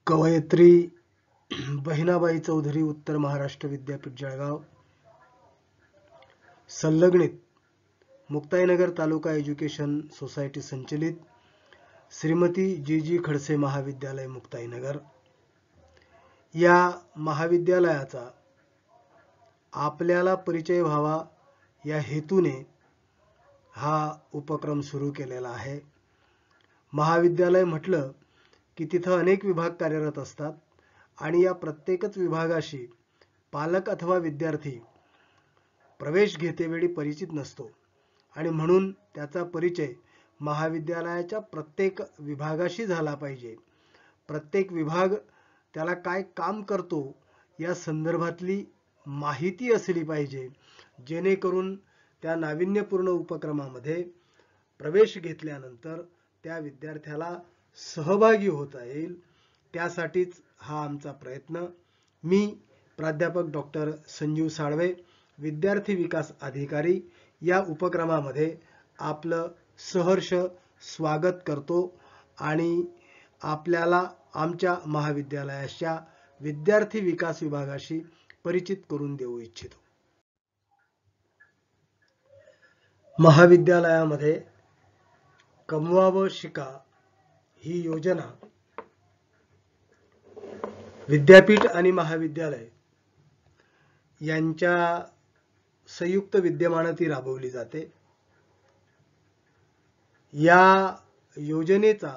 कवयित्री बहिणाबाई चौधरी उत्तर महाराष्ट्र विद्यापीठ जळगाव संलग्नित मुक्ताईनगर तालुका एज्युकेशन सोसायटी संचलित श्रीमती जी खडसे महाविद्यालय मुक्ताईनगर या महाविद्यालयाचा आपल्याला परिचय व्हावा या हेतूने हा उपक्रम सुरू केलेला आहे। महाविद्यालय म्हटलं की तिथं अनेक विभाग कार्यरत असतात आणि या प्रत्येकच विभागाशी पालक अथवा विद्यार्थी प्रवेश घेतेवेळी परिचित नसतो आणि म्हणून त्याचा परिचय महाविद्यालयाच्या प्रत्येक विभागाशी झाला पाहिजे। प्रत्येक विभाग त्याला काय काम करतो या संदर्भातली माहिती असली पाहिजे, जेणेकरून त्या नाविन्यपूर्ण उपक्रमामध्ये प्रवेश घेतल्यानंतर त्या विद्यार्थ्याला सहभागी होता येईल। त्यासाठीच हा आमचा प्रयत्न। मी प्राध्यापक डॉक्टर संजीव साळवे, विद्यार्थी विकास अधिकारी, या उपक्रमामध्ये आपलं सहर्ष स्वागत करतो आणि आपल्याला आमच्या महाविद्यालयाच्या विद्यार्थी विकास विभागाशी परिचित करून देऊ इच्छितो। महाविद्यालयामध्ये कमवावं शिका ही योजना विद्यापीठ आणि महाविद्यालय यांच्या संयुक्त विद्यमाने ती राबवली जाते। या योजनेचा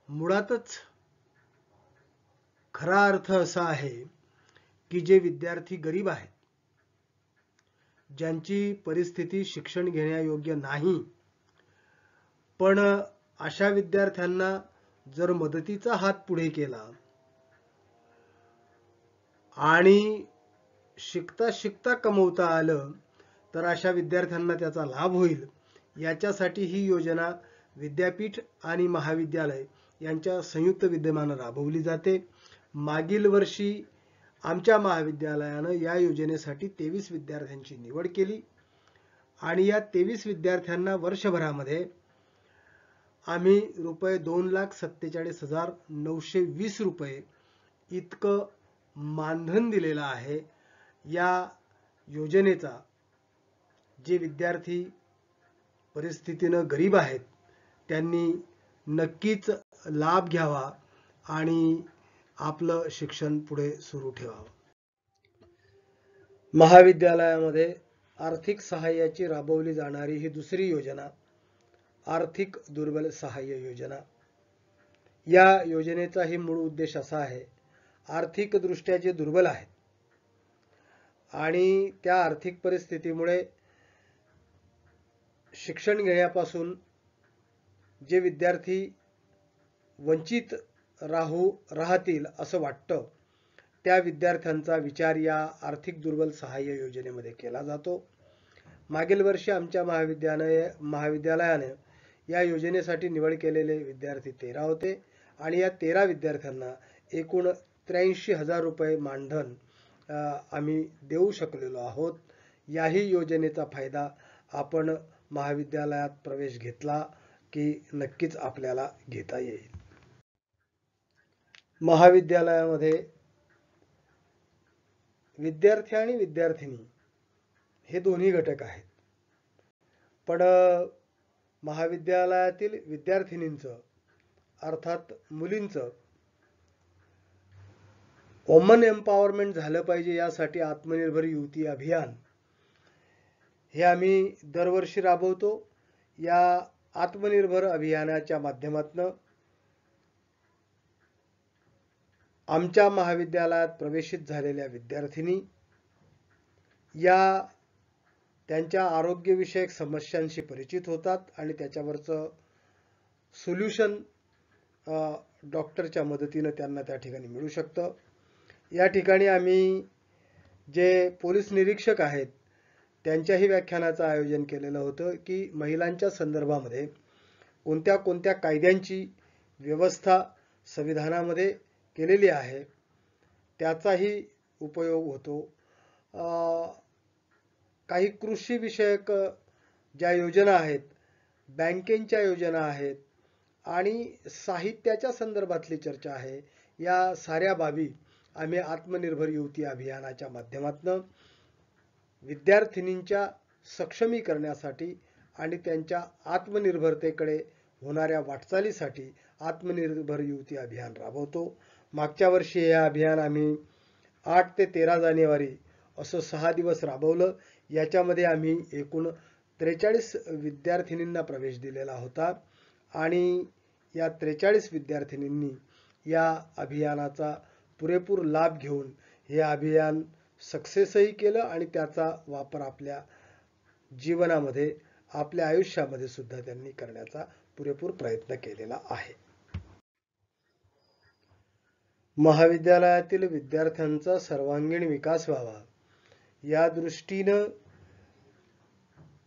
मुळातच खरा अर्थ असा आहे की जे विद्यार्थी गरीब आहेत, ज्यांची परिस्थिती शिक्षण घेण्यायोग्य नाही, पण अशा विद्यार्थ्यांना जर मदतीचा हात पुढे केला आणि शिकता शिकता कमवता आलं तर अशा विद्यार्थ्यांना त्याचा लाभ होईल, याच्यासाठी ही योजना विद्यापीठ आणि महाविद्यालय यांच्या संयुक्त विद्यमाने राबवली जाते। मागील वर्षी आमच्या महाविद्यालयाने या योजनेसाठी 23 विद्यार्थ्यांची निवड केली आणि या 23 विद्यार्थ्यांना वर्षभरामध्ये आम्ही ₹2,47,920 इतकं मानधन दिलेलं आहे। या योजनेचा जे विद्यार्थी परिस्थितीनं गरीब आहेत त्यांनी नक्कीच लाभ घ्यावा आणि आपलं शिक्षण पुढे सुरू ठेवावं। महाविद्यालयामध्ये आर्थिक सहाय्याची राबवली जाणारी ही दुसरी योजना आर्थिक दुर्बल सहाय्य योजना। या योजनेचाही मूळ उद्देश असा आहे, आर्थिक दृष्ट्या जे दुर्बल आहेत आणि त्या आर्थिक परिस्थितीमुळे शिक्षण घेण्यापासून जे विद्यार्थी वंचित राहतील असं वाटतं, त्या विद्यार्थ्यांचा विचार या आर्थिक दुर्बल सहाय्य योजनेमध्ये केला जातो। मागील वर्षी आमच्या महाविद्यालयाने या योजनेसाठी निवड केलेले विद्यार्थी 13 होते आणि या 13 विद्यार्थ्यांना एकूण ₹83,000 मानधन आम्ही देऊ शकलेलो आहोत। याही योजनेचा फायदा आपण महाविद्यालयात प्रवेश घेतला की नक्कीच आपल्याला घेता येईल। महाविद्यालयामध्ये विद्यार्थी आणि विद्यार्थिनी हे दोन्ही घटक आहेत, पण महाविद्यालयातील विद्यार्थिनींचं अर्थात मुलींचं वुमन एम्पॉवरमेंट झालं पाहिजे, यासाठी आत्मनिर्भर युवती अभियान हे आम्ही दरवर्षी राबवतो। या आत्मनिर्भर अभियानाच्या माध्यमातून आमच्या महाविद्यालयात प्रवेशित झालेल्या विद्यार्थिनी या त्यांच्या आरोग्यविषयक समस्यांशी परिचित होतात आणि त्याच्यावरचं सोल्युशन डॉक्टरच्या मदतीने त्यांना त्या ठिकाणी मिळू शकतं। या ठिकाणी आम्ही जे पोलीस निरीक्षक आहेत त्यांच्याही व्याख्यानाचं आयोजन केलेलं होतं की महिलांच्या संदर्भामध्ये कोणत्या कोणत्या कायद्यांची व्यवस्था संविधानामध्ये केलेली आहे त्याचाही उपयोग होतो। काही कृषी विषयक ज्या योजना आहेत, बँकेच्या योजना आहेत आणि साहित्याच्या संदर्भातली चर्चा आहे. या साऱ्या बाबी आम्ही आत्मनिर्भर युवती अभियानाच्या माध्यमातून विद्यार्थिनींच्या सक्षमीकरणासाठी आणि त्यांच्या आत्मनिर्भरतेकडे होणाऱ्या वाटचालीसाठी आत्मनिर्भर युवती अभियान राबवतो. मागच्या वर्षी हे अभियान आम्ही 8 ते 13 जानेवारी असं 6 दिवस राबवलं. याच्यामध्ये आम्ही एकूण 43 विद्यार्थिनींना प्रवेश दिलेला होता आणि या 43 विद्यार्थिनींनी या अभियानाचा पुरेपूर लाभ घेऊन हे अभियान सक्सेसही केलं आणि त्याचा वापर आपल्या जीवनामध्ये, आपल्या आयुष्यामध्ये सुद्धा त्यांनी करण्याचा पुरेपूर प्रयत्न केलेला आहे. महाविद्यालयातील विद्यार्थ्यांचा सर्वांगीण विकास व्हावा या दृष्टीनं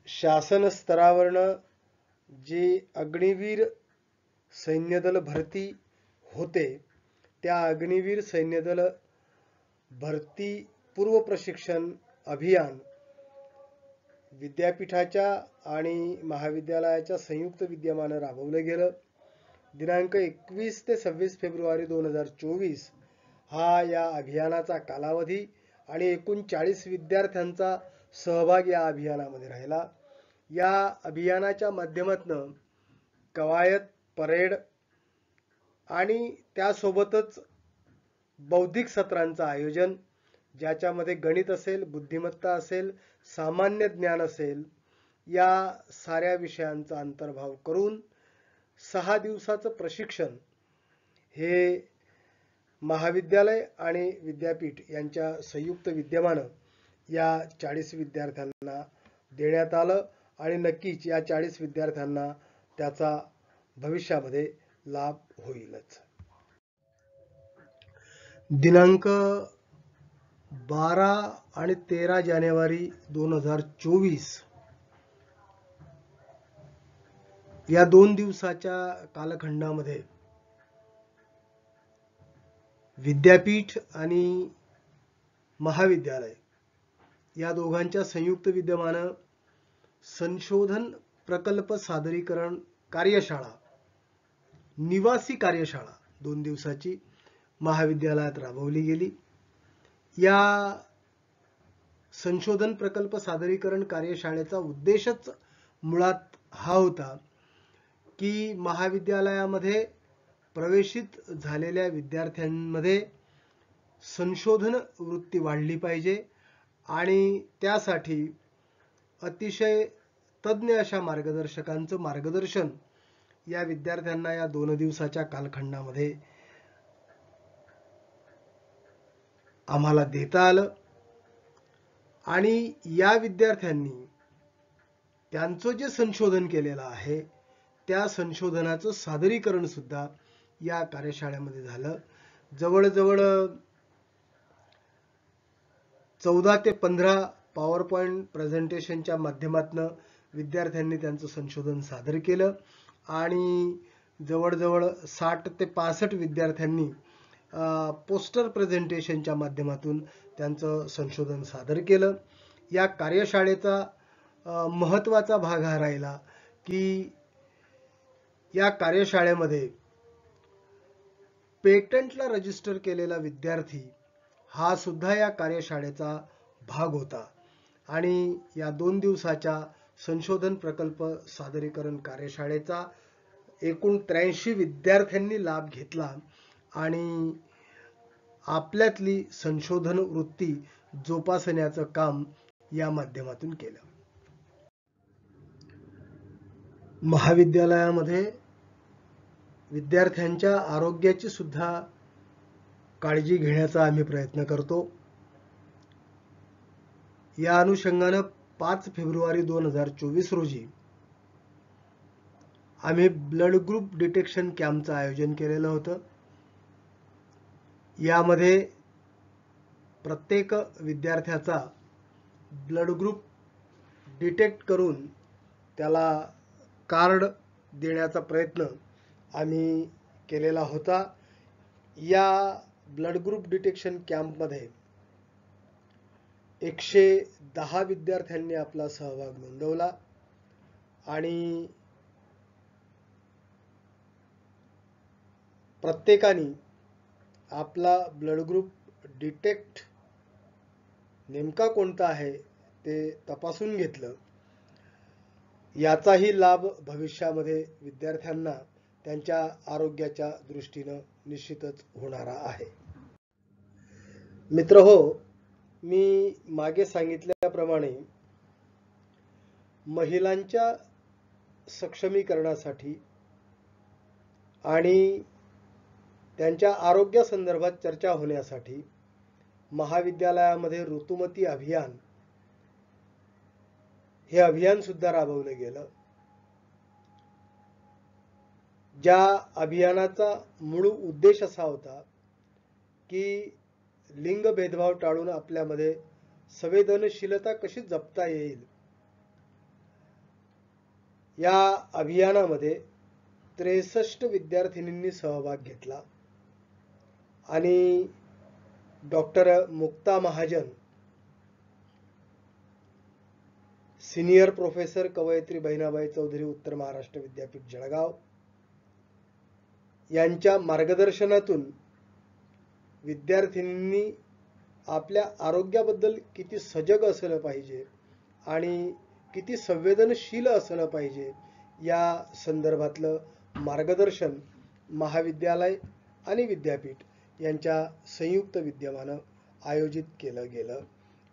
शासन स्तरावरनं जे अग्निवीर सैन्यदल भरती होते, त्या अग्निवीर सैन्यदल भरती पूर्व प्रशिक्षण अभियान विद्यापीठाच्या आणि महाविद्यालयाच्या संयुक्त विद्यमानं राबवलं गेलं. दिनांक 21 ते 26 फेब्रुवारी 2024 हा या अभियानाचा कालावधी आणि एकूण 40 विद्यार्थ्यांचा सहभाग या अभियानामध्ये राहिला. या अभियानाच्या माध्यमातून कवायत, परेड आणि त्यासोबतच बौद्धिक सत्रांचं आयोजन, ज्याच्यामध्ये गणित असेल, बुद्धिमत्ता असेल, सामान्य ज्ञान असेल, या साऱ्या विषयांचा अंतर्भाव करून 6 दिवसाचं प्रशिक्षण हे महाविद्यालय आणि विद्यापीठ यांच्या संयुक्त विद्यमानं या 40 विद्यार्थ्यांना देण्यात आलं आणि नक्कीच या 40 विद्यार्थ्यांना त्याचा भविष्यामध्ये लाभ होईलच. दिनांक 12 आणि 13 जानेवारी 2024 या 2 दिवसाच्या कालखंडामध्ये विद्यापीठ आणि महाविद्यालय या दोघांच्या संयुक्त विद्यमानं संशोधन प्रकल्प सादरीकरण कार्यशाळा, निवासी कार्यशाळा 2 दिवसाची महाविद्यालयात राबवली गेली. या संशोधन प्रकल्प सादरीकरण कार्यशाळेचा उद्देशच मुळात हा होता की महाविद्यालयामध्ये प्रवेशित झालेल्या विद्यार्थ्यांमध्ये संशोधन वृत्ती वाढली पाहिजे आणि त्यासाठी अतिशय तज्ञ अशा मार्गदर्शकांचं मार्गदर्शन या विद्यार्थ्यांना या 2 दिवसाच्या कालखंडामध्ये आम्हाला देता आलं आणि या विद्यार्थ्यांनी त्यांचं जे संशोधन केलेलं आहे त्या संशोधनाचं सादरीकरण सुद्धा या कार्यशाळेमध्ये झालं. जवळजवळ 14 ते 15 पॉवर पॉइंट प्रेझेंटेशनच्या माध्यमातून विद्यार्थ्यांनी त्यांचं संशोधन सादर केलं आणि जवळजवळ 60 ते 65 विद्यार्थ्यांनी पोस्टर प्रेझेंटेशनच्या माध्यमातून त्यांचं संशोधन सादर केलं. या कार्यशाळेचा महत्त्वाचा भाग हा राहिला की या कार्यशाळेमध्ये पेटंटला रजिस्टर केलेला विद्यार्थी हा सुद्धा या कार्यशाळेचा भाग होता आणि या 2 दिवसाच्या संशोधन प्रकल्प सादरीकरण कार्यशाळेचा एकूण 83 विद्यार्थ्यांनी लाभ घेतला आणि आपल्यातली संशोधन वृत्ती जोपासण्याचं काम या माध्यमातून केलं. महाविद्यालयामध्ये विद्यार्थ्यांच्या आरोग्याची सुद्धा काळजी घेण्याचा आम्ही प्रयत्न करतो. या अनुषंगानं 5 फेब्रुवारी 2024 रोजी आम्ही ब्लड ग्रुप डिटेक्शन कॅम्पचं आयोजन केलेलं होतं. यामध्ये प्रत्येक विद्यार्थ्याचा ब्लड ग्रुप डिटेक्ट करून त्याला कार्ड देण्याचा प्रयत्न आम्ही केलेला होता. या ब्लड ग्रुप डिटेक्शन कॅम्पमध्ये 110 विद्यार्थ्यांनी आपला सहभाग नोंदवला आणि प्रत्येकाने आपला ब्लड ग्रुप डिटेक्ट नेमका कोणता आहे ते तपासून घेतलं, याचाही लाभ भविष्यामध्ये विद्यार्थ्यांना त्यांच्या आरोग्याच्या दृष्टीनं निश्चितच होणारा आहे. मित्रहो, मी मागे सांगितल्याप्रमाणे महिलांच्या सक्षमीकरणासाठी आणि त्यांच्या आरोग्यासंदर्भात चर्चा होण्यासाठी महाविद्यालयामध्ये ऋतुमती अभियान हे अभियान सुद्धा राबवलं गेलं. ज्या अभियानाचा मूळ उद्देश असा होता की लिंग भेदभाव टाळून आपल्यामध्ये संवेदनशीलता कशी जपता येईल. या अभियानामध्ये 63 विद्यार्थिनींनी सहभाग घेतला आणि doctor Mukta Mahajan, senior professor कवयित्री बहिणाबाई चौधरी, उत्तर महाराष्ट्र विद्यापीठ जळगाव यांच्या मार्गदर्शनातून विद्यार्थिनींनी आपल्या आरोग्याबद्दल किती सजग असलं पाहिजे आणि किती संवेदनशील असलं पाहिजे या संदर्भातलं मार्गदर्शन महाविद्यालय आणि विद्यापीठ यांच्या संयुक्त विद्यमानं आयोजित केलं गेलं.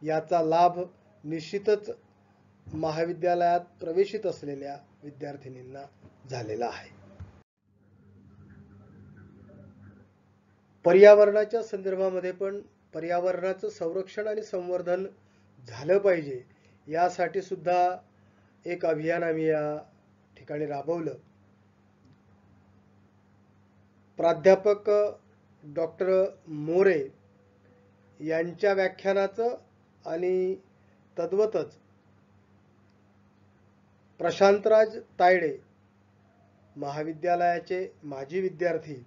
याचा लाभ निश्चितच महाविद्यालयात प्रवेशित असलेल्या विद्यार्थिनींना झालेला आहे. पर्यावरणाच्या संदर्भामध्ये पण पर्यावरणाचं संरक्षण आणि संवर्धन झालं पाहिजे यासाठी सुद्धा एक अभियान आम्ही या ठिकाणी राबवलं. प्राध्यापक डॉक्टर मोरे यांच्या व्याख्यानाचं आणि तद्वतच प्रशांतराज तायडे महाविद्यालयाचे माजी विद्यार्थी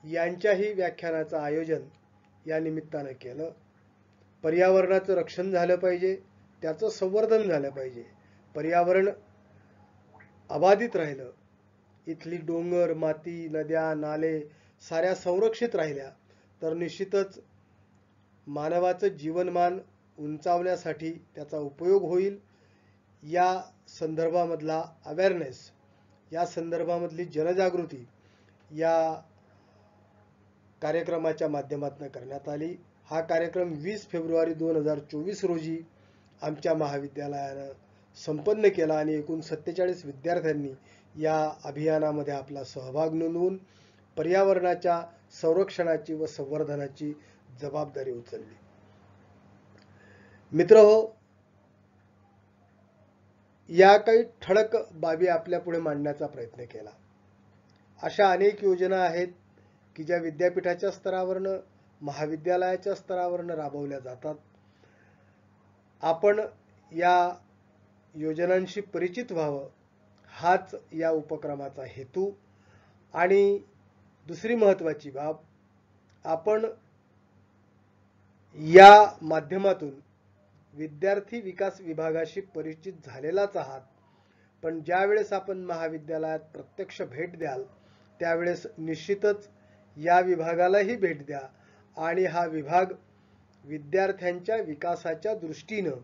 यांच्याही व्याख्यानाचं आयोजन या निमित्तानं केलं. पर्यावरणाचं रक्षण झालं पाहिजे, त्याचं संवर्धन झालं पाहिजे. पर्यावरण अबाधित राहिलं, इथली डोंगर, माती, नद्या, नाले साऱ्या संरक्षित राहिल्या तर निश्चितच मानवाचं जीवनमान उंचावण्यासाठी त्याचा उपयोग होईल. या संदर्भामधला अवेअरनेस, या संदर्भामधली जनजागृती या कार्यक्रमाच्या माध्यमातून करण्यात आली. हा कार्यक्रम 20 फेब्रुवारी 2024 रोजी आमच्या महाविद्यालयानं संपन्न केला आणि एकूण 47 विद्यार्थ्यांनी या अभियानामध्ये आपला सहभाग नोंदवून पर्यावरणाच्या संरक्षणाची व संवर्धनाची जबाबदारी उचलली. मित्रहो, या काही ठळक बाबी आपल्या पुढे मांडण्याचा प्रयत्न केला. अशा अनेक योजना आहेत की ज्या विद्यापीठाच्या स्तरावरनं, महाविद्यालयाच्या स्तरावरनं राबवल्या जातात. आपण या योजनांशी परिचित व्हावं हाच या उपक्रमाचा हेतू. आणि दुसरी महत्त्वाची बाब, आपण या माध्यमातून विद्यार्थी विकास विभागाशी परिचित झालेलाच आहात, पण ज्यावेळेस आपण महाविद्यालयात प्रत्यक्ष भेट द्याल त्यावेळेस निश्चितच या विभागालाही भेट द्या आणि हा विभाग विद्यार्थ्यांच्या विकासाच्या दृष्टीनं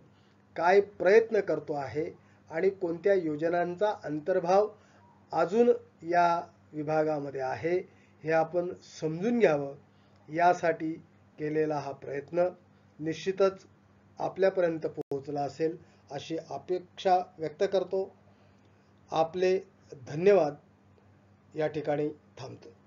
काय प्रयत्न करतो आहे आणि कोणत्या योजनांचा अंतर्भाव अजून या विभागामध्ये आहे हे आपण समजून घ्यावं. यासाठी केलेला हा प्रयत्न निश्चितच आपल्यापर्यंत पोहोचला असेल अशी अपेक्षा व्यक्त करतो. आपले धन्यवाद. या ठिकाणी थांबतो.